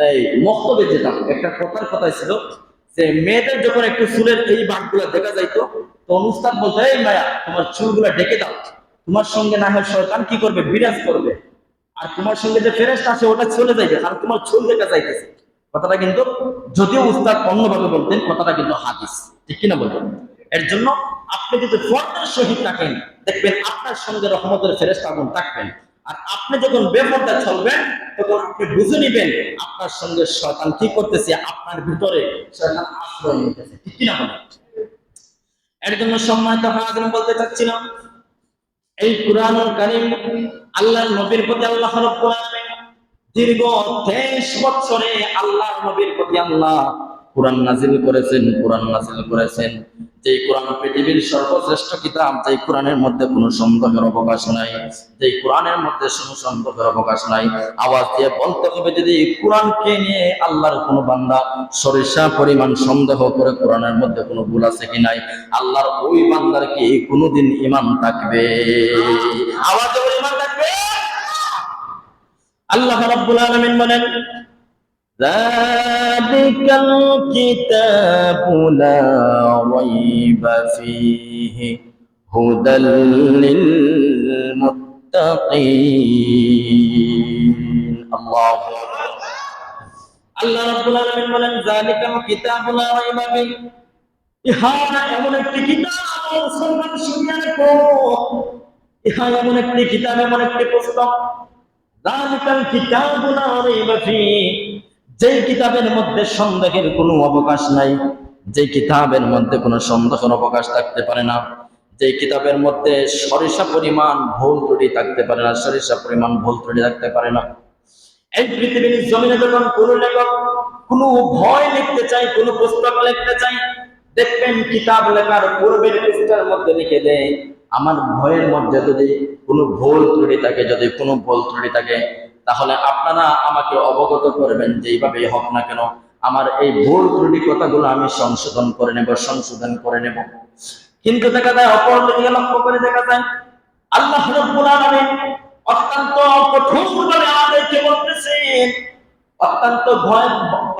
এই মক্তবে যেতাম, একটা কথাই ছিল যে মেয়েদের যখন একটু চুলের এই বাঁকগুলো দেখা যাইতো, তখন উস্তাদ বলতো, এই মায়া তোমার চুলগুলো ঢেকে দাও, তোমার সঙ্গে না হয় শয়তান কি করবে, বিরাজ করবে, আর তোমার সঙ্গে যে ফেরেশতা আছে ওটা চলে যাইবে, আর তোমার চুল দেখা যাইতেছে। কথাটা কিন্তু, যদিও উস্তাদ অন্যভাবে বলতেন, কথাটা কিন্তু হাদিস, ঠিক কিনা বলবেন? এর জন্য আপনি যদি পর্দার সহিত থাকেন, দেখবেন আপনার সঙ্গে রহমতের ফেরেশতাগণ থাকবেন। আর আপনি যখন বেপরদা চলবেন, তখন আপনি বুঝে নিবেন আপনার সঙ্গে শয়তান কি করতেছে, আপনার ভিতরে শয়তান আশ্রয় নিতেছে, ঠিক কিনা বলেন? এর জন্য সম্মানিত হাজির বলতে চাচ্ছিলাম, এই কুরআনুল কারীম আল্লাহর নবীর প্রতি আল্লাহ রাব্বুল আলামিন দীর্ঘ 23 বছরে আল্লাহর নবীর প্রতি আল্লাহ কুরআন নাযিল করেছেন। যেই কোরআন পৃথিবীর সর্বশ্রেষ্ঠ কিতাব, যেই কোরআনের মধ্যে কোনো সন্দেহের অবকাশ নাই, যেই কোরআনের মধ্যে কোনো সন্দেহের অবকাশ নাই। আওয়াজ দিয়ে বলতে হবে, যদি কোরআনকে নিয়ে আল্লাহর কোনো বান্দা সরিষা পরিমাণ সন্দেহ করে কোরআনের মধ্যে কোনো ভুল আছে কি নাই, আল্লাহর ওই বান্দার কি কোনোদিন ঈমান থাকবে? আওয়াজে বলে ঈমান থাকবে? আল্লাহ রাব্বুল আলামিন বলেন, যালিকাল কিতাবু লা রাইবা ফীহি হুদাল লিল মুত্তাকিন। আল্লাহু আকবার। আল্লাহ রাব্বুল আলামিন বলেন, যালিকাল কিতাবু লা রাইবা ফীহি, ইহা এমন একটি কিতাব, মুসলমান শুনিয়া রাখো, ইহা এমন একটি কিতাব, এমন একটি পুস্তক, যালিকাল কিতাবু লা রাইবা ফীহি, যেই কিতাবের মধ্যে সন্দেহের কোনো অবকাশ নাই, যেই কিতাবের মধ্যে কোনো সন্দেহের অবকাশ থাকতে পারে না, যেই কিতাবের মধ্যে সরিষা পরিমাণ ভুল ত্রুটি থাকতে পারে না, সরিষা পরিমাণ ভুল ত্রুটি থাকতে পারে না। এই পৃথিবীর জমিনে যখন কোনো লেখক কোনো ভয় লিখতে চাই, কোনো পুস্তক লিখতে চাই, দেখবেন কিতাব লেখার পূর্বের পৃষ্ঠার মধ্যে লিখে দেয়, আমার ভয়ের মধ্যে যদি কোনো ভুল ত্রুটি থাকে, যদি কোনো ভুল ত্রুটি থাকে, তাহলে আপনারা আমাকে অবগত করবেন, যেইভাবেই হোক না কেন আমার এই ভুল ত্রুটি কথাগুলো আমি সংশোধন করে নেব। কিন্তু দেখা যায় অপর দিকে লক্ষ্য করে দেখা যায় আল্লাহ রাব্বুল আলামিন অত্যন্ত কঠোরভাবে আমাদেরকে বলতেছেন,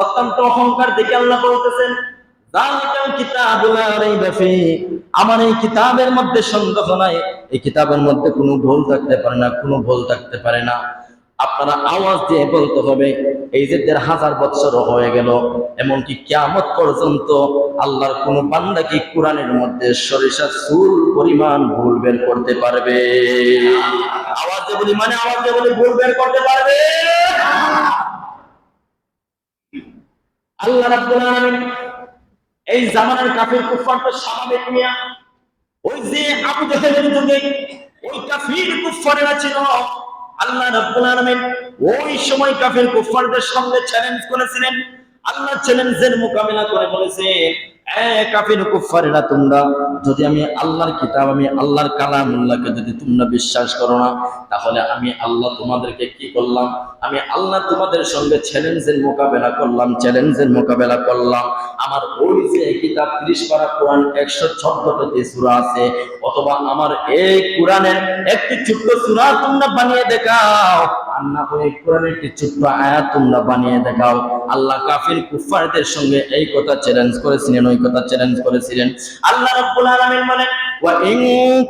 অত্যন্ত অহংকার দেখে আল্লাহ বলতেছেন, যালিকাল কিতাবু লা রাইবা ফীহি, আমার এই কিতাবের মধ্যে সন্দেহ নাই, এই কিতাবের মধ্যে কোনো ভুল থাকতে পারে না। আপনারা আওয়াজ দিয়ে বলতে হবে, এই যে ১৫০০ বছর হয়ে গেল, এমনকি কিয়ামত পর্যন্ত আল্লাহর কোন বান্দা কি কোরআনের মধ্যে সরিষা চুল পরিমাণ ভুল বের করতে পারবে? আওয়াজে বলি, ভুল বের করতে পারবে? আল্লাহ রাব্বুল আলামিন এই জামানার কাফির কুফফার তো স্বাভাবিক মিয়া, ওই যে আবু জাহেলের যুগে ওই কাফির কুফফারেরা ছিল, আল্লাহ রাব্বুল আলামিন ওই সময় কাফির কুফফারদের সঙ্গে চ্যালেঞ্জ করেছিলেন। আল্লাহ চ্যালেঞ্জের মোকাবেলা করে বলেছে, কাফির কুফফারেরা, তোমরা যদি আমি আল্লাহর কিতাব, আমি আল্লাহর কালামুল্লাহকে যদি তোমরা বিশ্বাস করো না, তাহলে আমি আল্লাহ তোমাদেরকে কি করলাম, আমি আল্লাহ তোমাদের সঙ্গে চ্যালেঞ্জের মোকাবেলা করলাম। আমার ওই যে কিতাব 30 পারা কোরআন 114টি সূরা আছে, অথবা আমার এই কোরআনের একটি ছোট্ট সূরা তোমরা বানিয়ে দেখাও, আর না হয় কোরআনের একটি ছোট্ট আয়াত তোমরা বানিয়ে দেখাও। আল্লাহ কাফির কুফফারদের সঙ্গে এই কথা চ্যালেঞ্জ করেছিলেন, ওই কথা চ্যালেঞ্জ করেছিলেন। আল্লাহ রাব্বুল আলামিন বলেন, ওয়া ইন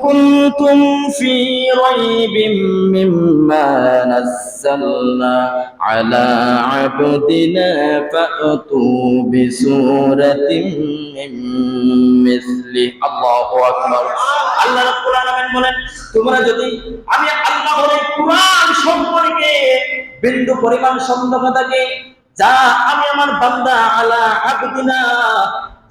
কুনতুম ফি রাইবিম মিম্মা নাযালনা আলা আবদিনা ফাতু বিসূরাতিন মিন মিসলি। আল্লাহু আকবার। আল্লাহ রাব্বুল আলামিন বলেন, তোমরা যদি আমি আল্লাহর এই কুরআন সম্পর্কে বিন্দু পরিমাণ সন্দেহ থাকে, যা আমি আমার বান্দা আলা আবদিনা,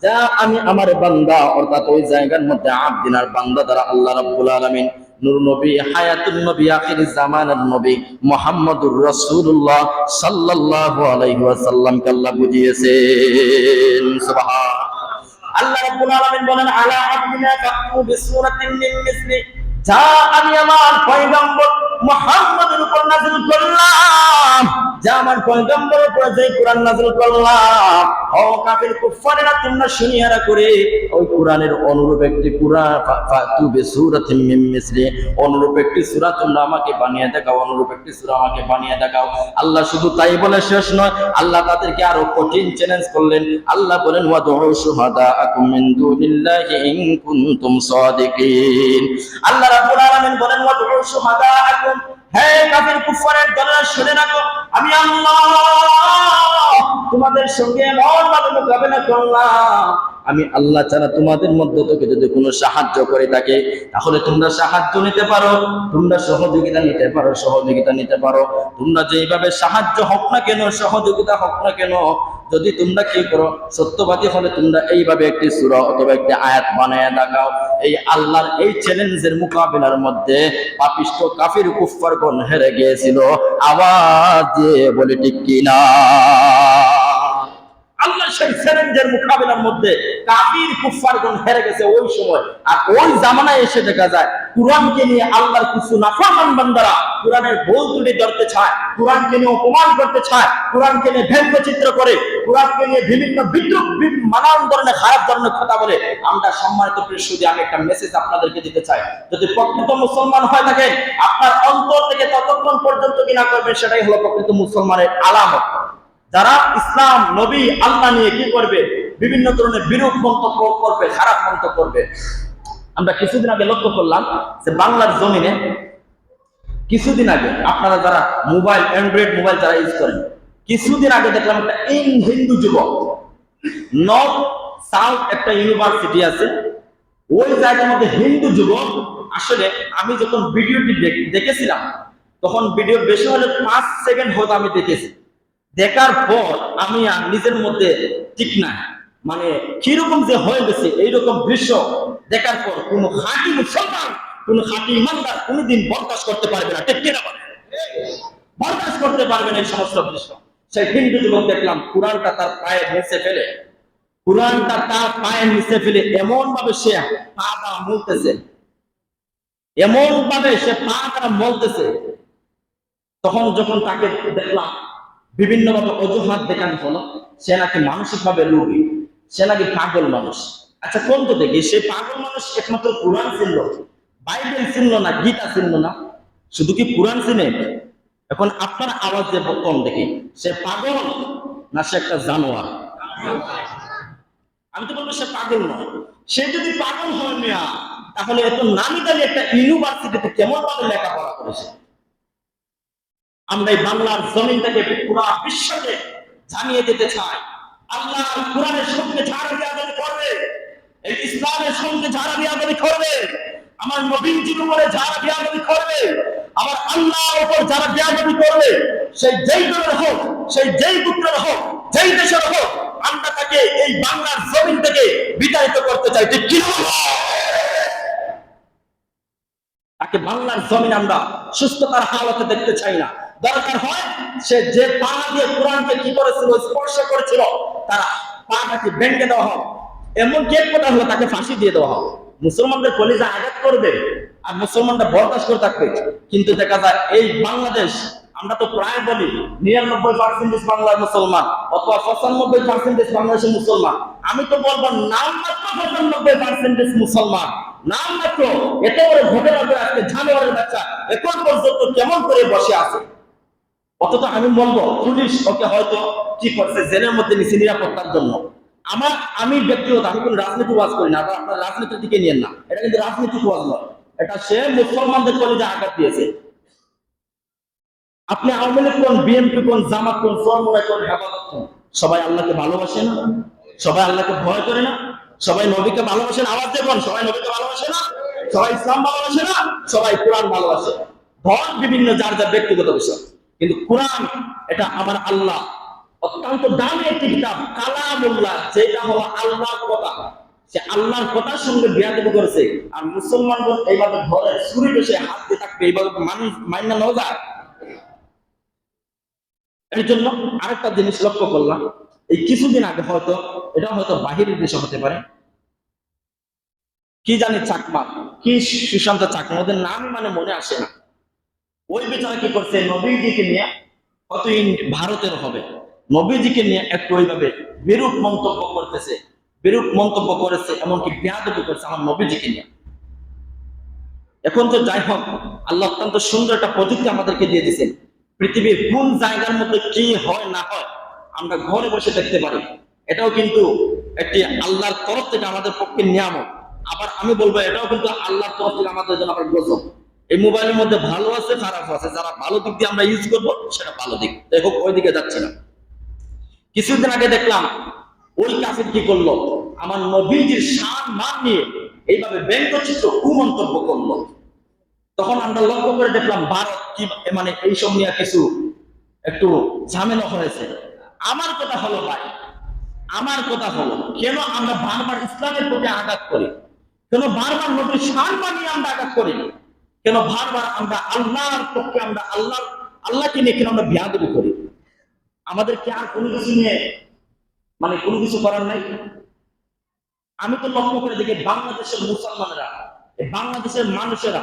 যা আমি আমার বান্দা, অর্থাৎ ওই জায়গার মধ্যে আবদিনার বান্দা দ্বারা আল্লাহ রাব্বুল আলামিন নূর নবী, হায়াতুন নবী, আখির জামানার নবী মুহাম্মদুর রাসূলুল্লাহ সাল্লাল্লাহু আলাইহি ওয়াসাল্লামকে আল্লাহ বুঝিয়েছেন। সুবহান আল্লাহ রাব্বুল আলামিন বলেন, আলা আবদিনা ফাতু বিসূরাতিন মিন মিসলি, যা আমি আমার পয়গম্বর মুহাম্মদের উপর নাযিল করলাম, যে আমার পয়গম্বরের উপরে যে কোরআন নাযিল করলাম, ও কাফির কুফারেরা তোমরা শুনিয়া করে ওই কোরআনের অনুরূপ একটি ফাতু বিসূরাতিন মিন মিসলি, অনুরূপ একটি সূরা তোমরা আমাকে বানিয়ে দেখাও, অনুরূপ একটি সূরা আমাকে বানিয়ে দেখাও। আল্লাহ শুধু তাই বলে শেষ নয়, আল্লাহ তাদেরকে আরো কঠিন চ্যালেঞ্জ করলেন। আল্লাহ বলেন ওয়াদউ শুহাদাআকুম মিন দুনিল্লাহি ইন কুনতুম সাদিকিন। আল্লাহ রাব্বুল আলামিন বলেন ওয়াদউ শুহাদাআকুম, হে কাফির কুফারের দলেরা শুনে রাখো, আমি আল্লাহ তোমাদের সঙ্গে এমন ভাবে মোকাবেলা করলাম, আমি আল্লাহ ছাড়া তোমাদের মধ্য থেকে যদি কোনো সাহায্য করে থাকে তাহলে তোমরা সাহায্য নিতে পারো, তোমরা সহযোগিতা নিতে পারো, সহযোগিতা নিতে পারো। তোমরা যেইভাবে সাহায্য হোক না কেন, সহযোগিতা হোক না কেন, যদি তোমরা কি করো, সত্যবাদী হলে তোমরা এইভাবে একটি সূরা অথবা একটি আয়াত বানায় দেখাও। এই আল্লাহর এই চ্যালেঞ্জের মোকাবিলার মধ্যে পাপিষ্ঠ কাফির কুফফারগণ হেরে গিয়েছিল। আওয়াজ দিয়ে বলে ঠিক কিনা? আল্লাহ সেই চ্যালেঞ্জের মোকাবিলার মধ্যে কাফির কুফফারগণ হেরে গেছে ওই সময়। আর ওই জামানায় এসে দেখা যায় কুরআনকে নিয়ে আল্লাহর কিছু নাফরমান বান্দারা কুরআনের ভুল ত্রুটি ধরতে চায়, কুরআনকে নিয়ে অপমান করতে চায়, কুরআনকে নিয়ে ব্যঙ্গচিত্র করে, কুরআনকে নিয়ে বিভিন্ন বিদ্রুপ নানান ধরনের খারাপ ধরনের কথা বলে। আমরা সম্মানিত প্রিয়, আমি একটা মেসেজ আপনাদেরকে দিতে চাই, যদি প্রকৃত মুসলমান হয়ে থাকেন আপনার অন্তর থেকে ততক্ষণ পর্যন্ত কিনা করবেন, সেটাই হলো প্রকৃত মুসলমানের আলামত। যারা ইসলাম, নবী, আল্লাহ নিয়ে কি করবে, বিভিন্ন ধরনের বিরূপ মন্তব্য করবে, খারাপ মন্তব্য করবে। আমরা কিছুদিন আগে লক্ষ্য করলাম যে বাংলার জমিনে কিছুদিন আগে আপনারা যারা মোবাইল, অ্যান্ড্রয়েড মোবাইল যারা ইউজ করেন, কিছুদিন আগে দেখলাম একটা হিন্দু যুবক, নর্থ সাউথ একটা ইউনিভার্সিটি আছে, ওই জায়গার মধ্যে হিন্দু যুবক, আসলে আমি যখন ভিডিওটি দেখেছিলাম তখন ভিডিও বেশি হলে 5 সেকেন্ড হয়তো আমি দেখেছি। দেখার পর আমি আর নিজের মধ্যে ঠিক না, মানে কিরকম যে হয়ে গেছে এইরকম দৃশ্য দেখার পর কোনো খাঁটি মুসলমান, কোনো খাঁটি ইমানদার কোনোদিন বরদাস্ত করতে পারবে না, ঠিক কিনা বলে? বরদাস্ত করতে পারবে না এই সমস্ত দৃশ্য। সেই হিন্দু যুবক দেখলাম কোরআনটা তার পায়ের নিচে ফেলে, কোরআনটা তার পায়ের নিচে ফেলে এমন ভাবে সে পা দ্বারা মলতেছে, এমন ভাবে সে পা দ্বারা মলতেছে। তখন যখন তাকে দেখলাম বিভিন্ন ভাবে অজুহাত দেখানো হলো, সে নাকি মানসিক ভাবে রোগী, সে নাকি পাগল মানুষ। আচ্ছা কোন তো দেখি সে পাগল মানুষ একমাত্র কোরআন চিনল, বাইবেল চিনল না, গীতা চিনল না, শুধু কি কোরআন চিনে? এখন আপনার আওয়াজ যে কম দেখি, সে পাগল না সে একটা জানোয়ার? আমি তো বলবো সে পাগল নয়। সে যদি পাগল হয় মিয়া, তাহলে এত নামি দামি একটা ইউনিভার্সিটিতে কেমন ভাবে লেখাপড়া করেছে? আমরা এই বাংলার জমিন থেকে পুরো বিশ্বকে জানিয়ে দিতে চাই, আল্লাহ কোরআনের সঙ্গে যারা বিয়াদবি করবে, এই ইসলামের সঙ্গে যারা বিয়াদবি করবে, আমার নবীজির উপরে যারা বিয়াদবি করবে, আমার আল্লাহর উপর যারা বিয়াদবি করবে, সেই যেই দলের হোক, সেই যেই পুত্রের হোক, যেই দেশের হোক, আমরা তাকে এই বাংলার জমিন থেকে বিতাড়িত করতে চাই, ঠিক কি? তাকে বাংলার জমিন আমরা সুস্থতার হালতে দেখতে চাই না। দরকার হয় সে যে পা দিয়ে কোরআনকে কি করেছিল, স্পর্শ করেছিল, তারা পাটাকে ভেঙে দেওয়া হোক, এমন কে কথা হলো তাকে ফাঁসি দিয়ে দেওয়া হোক। মুসলমানদের কলিজা আঘাত করবে আর মুসলমানরা বরদাস্ত করে থাকবে। কিন্তু দেখা যায় এই বাংলাদেশ, আমরা তো প্রায় বলি 99% বাংলার মুসলমান অথবা 95% বাংলাদেশের মুসলমান, আমি তো বলবো নামমাত্র 95% মুসলমান, নামমাত্র। এত বড় ঘটনা করে আজকে জানোয়ারের বাচ্চা এখন পর্যন্ত কেমন করে বসে আছে। অথচ আমি বলবো পুলিশ ওকে হয়তো কি করছে, জেলের মধ্যে নিচে নিরাপত্তার জন্য। আমি ব্যক্তিগত, আমি কোন রাজনীতি ওয়াজ করি না, আপনার রাজনীতির দিকে নিয়েন না, এটা কিন্তু রাজনীতিক ওয়াজ নয়, এটা সে মুসলমানদের কলিজা আঘাত দিয়েছে। আপনি আওয়ামী লীগ কোন, বিএনপি কোন, জামাত কোন, চরমোনাই কোন, হেফাজত কোন, সবাই আল্লাহকে ভালোবাসে না? সবাই আল্লাহকে ভয় করে না? সবাই নবীকে ভালোবাসেন? আওয়াজ দেখুন, সবাই নবীকে ভালোবাসে না? সবাই ইসলাম ভালোবাসে না? সবাই কোরআন ভালোবাসে। ধর বিভিন্ন যার যার ব্যক্তিগত বিষয়, কিন্তু কোরআন এটা আমার আল্লাহ অত্যন্ত দামি একটি কিতাব, কালামুল্লাহ, যেটা হলো আল্লাহর কথা। সে আল্লাহর কথার সঙ্গে বিয়াদবি করেছে, আর মুসলমানগণ এইভাবে ঘরে ছুরি বসে হাত দিয়ে থাকবে, এইভাবে মানুষ মাইনা না যায়। এর জন্য আরেকটা জিনিস লক্ষ্য করলাম, এই কিছুদিন আগে হয়তো এটা হয়তো বাহিরের দেশে হতে পারে, কি জানি চাকমা, কি সুশান্ত চাকমা, ওদের নামই মানে মনে আসে না। ওই বিচারে কি করছে, নবীজিকে নিয়ে কত ভারতের হবে, নবীজিকে নিয়ে একটু ওইভাবে বিরূপ মন্তব্য করতেছে, বিরূপ মন্তব্য করেছে, এমনকি বেয়াদবি করেছে আমার নবীজিকে নিয়ে। এখন তো যাই হোক, আল্লাহ অত্যন্ত সুন্দর একটা প্রযুক্তি আমাদেরকে দিয়ে দিয়েছেন। পৃথিবীর কোন জায়গার মধ্যে কি হয় না হয় আমরা ঘরে বসে দেখতে পারি। এটাও কিন্তু একটি আল্লাহর তরফ থেকে আমাদের পক্ষে নিয়ামত। আবার আমি বলবো এটাও কিন্তু আল্লাহর তরফ থেকে আমাদের জন্য আবার গজব। এই মোবাইলের মধ্যে ভালো আছে, খারাপ আছে। যারা ভালো দিক দিয়ে আমরা ইউজ করবো সেটা ভালো দিক, যাই হোক ওই দিকে যাচ্ছি না। কিছুদিন আগে দেখলাম ওই কাফির কি করলো, আমার নবীজির শান মান নিয়ে এইভাবে ব্যঙ্গচিত্র কুমন্তব্য করলো। তখন আমরা লক্ষ্য করে দেখলাম ভারত কি মানে এইসব নিয়ে কিছু একটু ঝামেলা হয়েছে। আমার কথা হলো ভাই, আমার কথা হলো, কেন আমরা বারবার ইসলামের প্রতি আঘাত করি? কেন বারবার নবীর শান মানিয়ে আমরা আঘাত করি? কেন বারবার আমরা আল্লাহর পক্ষে আমরা আল্লাহকে নিয়ে কেন আমরা বেয়াদবি করি? আমাদের কি আর কোনো কিছু নিয়ে মানে কোনো কিছু করার নাই? আমি তো লক্ষ্য করে দেখি বাংলাদেশের মুসলমানেরা, বাংলাদেশের মানুষেরা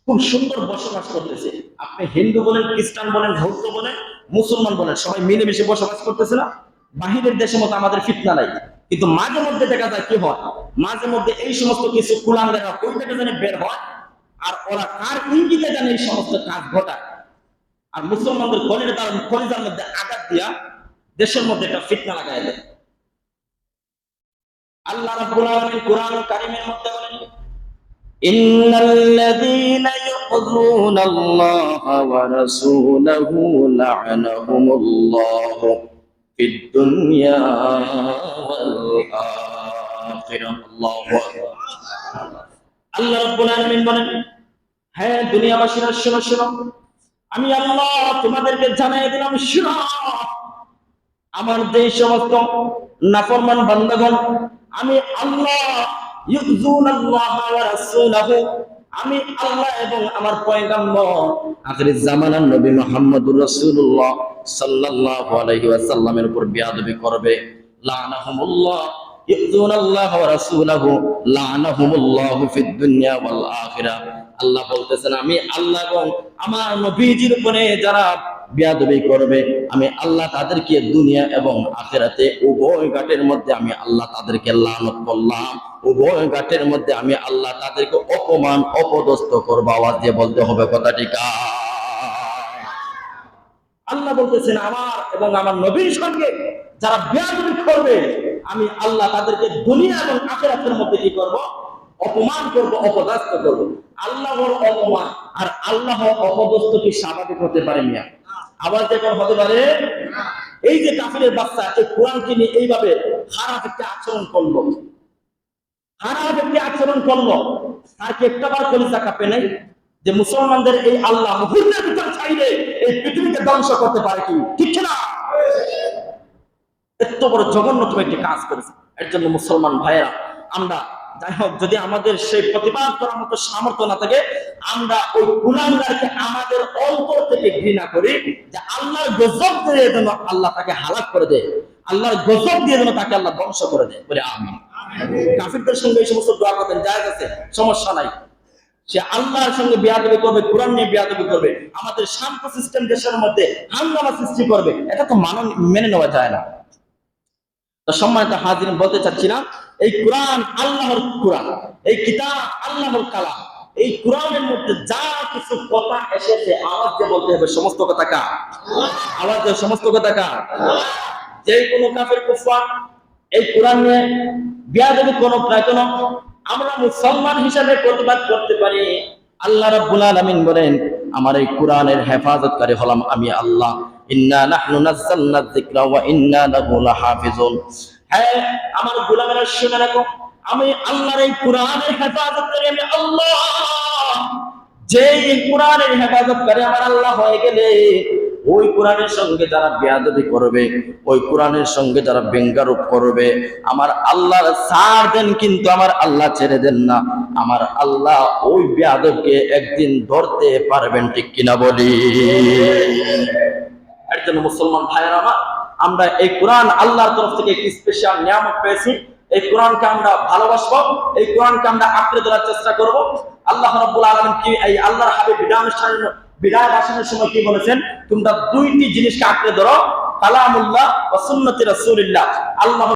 খুব সুন্দর বসবাস করতেছে। আপনি হিন্দু বলেন, খ্রিস্টান বলেন, বৌদ্ধ বলেন, মুসলমান বলেন, সবাই মিলেমিশে বসবাস করতেছে না? বাহিরের দেশের মতো আমাদের ফিতনা নাই। কিন্তু মাঝে মধ্যে দেখা যায় কি হয়, মাঝে মধ্যে এই সমস্ত কিছু কুলাঙ্গারা ওই থেকে জানে বের হয়, আর ওরা কার ইঙ্গিতে জানে এই সমস্ত কাজ ঘটায়, আর মুসলমানদের কলিজার মধ্যে আঘাত দিয়া দেশের মধ্যে একটা ফিতনা লাগাই দেয়। আল্লাহ রাব্বুল আলামিন কুরআন কারীমের মধ্যে বলেন, ইন্নাল্লাযীনা ইউযুনাল্লাহা ওয়া রাসূলাহু লা'নাহুমুল্লাহু ফিদ দুনিয়া ওয়াল আখিরাহ। আল্লাহু আকবার। আল্লাহ রাব্বুল আলামিন বলেন, হ্যাঁ দুনিয়াবাসীরা শোনো শোনো, আমি আল্লাহ তোমাদেরকে জানিয়ে দিলাম, শোনো, আমার যে সমস্ত নাফরমান বান্দাগণ, আমি আল্লাহ ইউযুনাল্লাহা ওয়া রাসূলাহু, আমি আল্লাহ এবং আমার পয়গম্বর আখিরের জামানার নবী মুহাম্মদুর রাসূলুল্লাহ সাল্লাল্লাহু আলাইহি ওয়াসাল্লামের উপর বেয়াদবি করবে, লানাহুমুল্লাহ ইউযুনাল্লাহা ওয়া রাসূলাহু লানাহুমুল্লাহু ফিদ দুনিয়া ওয়াল আখিরাহ। আল্লাহ বলতেছেন, আমি আল্লাহ এবং আমার নবীজির উপরে যারা বেয়াদবি করবে, আমি আল্লাহ তাদেরকে দুনিয়া এবং আখিরাতে উভয় ঘাটের মধ্যে আমি আল্লাহ তাদেরকে লানত করলাম, উভয় ঘাটের মধ্যে আমি আল্লাহ তাদেরকে অপমান অপদস্থ করবো। আওয়াজ দিয়ে বলতে হবে কথাটি কার? আল্লাহ বলতেছেন, আমার এবং আমার নবীর সঙ্গে যারা বেয়াদবি করবে, আমি আল্লাহ তাদেরকে দুনিয়া এবং আখিরাতের মধ্যে কি করব? অপমান করব, অপদস্থ করব। আল্লাহর অপমান আর আল্লাহ অপদস্থ কি স্বাভাবিক হতে পারে না? আবার যখন হতে পারে, এই যে কাফিরের বাচ্চা এই কোরআনকে নিয়ে এইভাবে খারাপ একটা আচরণ করলো, খারাপ একটি আচরণ করলো, তার কি একটাবার কলিজা কাঁপে নাই যে মুসলমানদের এই আল্লাহ মুহূর্তের ভিতর চাইলে এই পৃথিবীকে ধ্বংস করতে পারে কি? ঠিক না? এত বড় জঘন্যতম একটি কাজ করেছে। এর জন্য মুসলমান ভাইয়েরা, আমরা যাই হোক, যদি আমাদের সেই প্রতিবাদ করার মতো সামর্থ্য না থাকে, আমরা ওই গুনাহগারকে আমাদের অন্তর থেকে ঘৃণা করি, যে আল্লাহর গজব দিয়ে যেন আল্লাহ তাকে হালাক করে দেয়, আল্লাহর গজব দিয়ে যেন তাকে আল্লাহ ধ্বংস করে দেয়, বলে আমিন। কাফিরদের সঙ্গে এই সমস্ত দোয়া করতেন, জায়েজ আছে, সমস্যা নাই। সে আল্লাহর সঙ্গে বেয়াদবি করবে, কোরআন নিয়ে বেয়াদবি করবে, আমাদের শান্ত সিস্টেম দেশের মধ্যে হাঙ্গামা সৃষ্টি করবে, এটা তো মেনে নেওয়া যায় না। তো সম্মানিত হাজির, বলতে চাচ্ছিলাম, এই কোরআন আল্লাহর কোরআন, এই কিতাব আল্লাহর কালাম, এই কোরআনের মধ্যে যা কিছু কথা এসেছে, আওয়াজ দিয়ে বলতে হবে সমস্ত কথা কার? আওয়াজ দিয়ে সমস্ত কথা কার? যে কোনো কাফের কুফার এই কোরআন নিয়ে বেয়াদবি কোনো প্রায়তন আমরা মুসলমান হিসাবে প্রতিবাদ করতে পারি। আল্লাহ রাব্বুল আলামিন বলেন, আমার এই কোরআনের হেফাজতকারী হলাম আমি আল্লাহ। ইন্না নাহনু নাযালনা যিকরা ওয়া ইন্না লাহু লাহাফিজুন। হ্যাঁ আমার গোলামেরা শুনে রাখো, আমি আল্লাহর এই কোরআনের হেফাজতকারী আমি আল্লাহ। যে এই কোরআনের হেফাজতকারী আমার আল্লাহ হয়ে গেলে, ওই কোরআনের সঙ্গে যারা বেয়াদবি করবে, ওই কোরআনের সঙ্গে যারা ব্যঙ্গারোপ করবে, আমার আল্লাহ ছাড় দেন, কিন্তু আমার আল্লাহ ছেড়ে দেন না। আমার আল্লাহ ওই বেয়াদবকে একদিন ধরতে পারবেন, ঠিক কিনা বলি? এর জন্য মুসলমান ভাইয়েরা আমার, আমরা এই কোরআন আল্লাহর তরফ থেকে একটি স্পেশাল নিয়ামত পেয়েছি। এই কোরআনকে আমরা ভালোবাসবো, এই কোরআনকে আমরা আঁকড়ে ধরার চেষ্টা করব। আল্লাহ রাব্বুল আলামিন কি এই আল্লাহর হাবিব বিদায় অনুষ্ঠানের বিদায় ভাষণের সময় কি বলেছেন? তোমরা দুইটি জিনিসকে আঁকড়ে ধরো, কালামুল্লাহ ওয়া সুন্নতি রাসূলিল্লাহ, আল্লাহ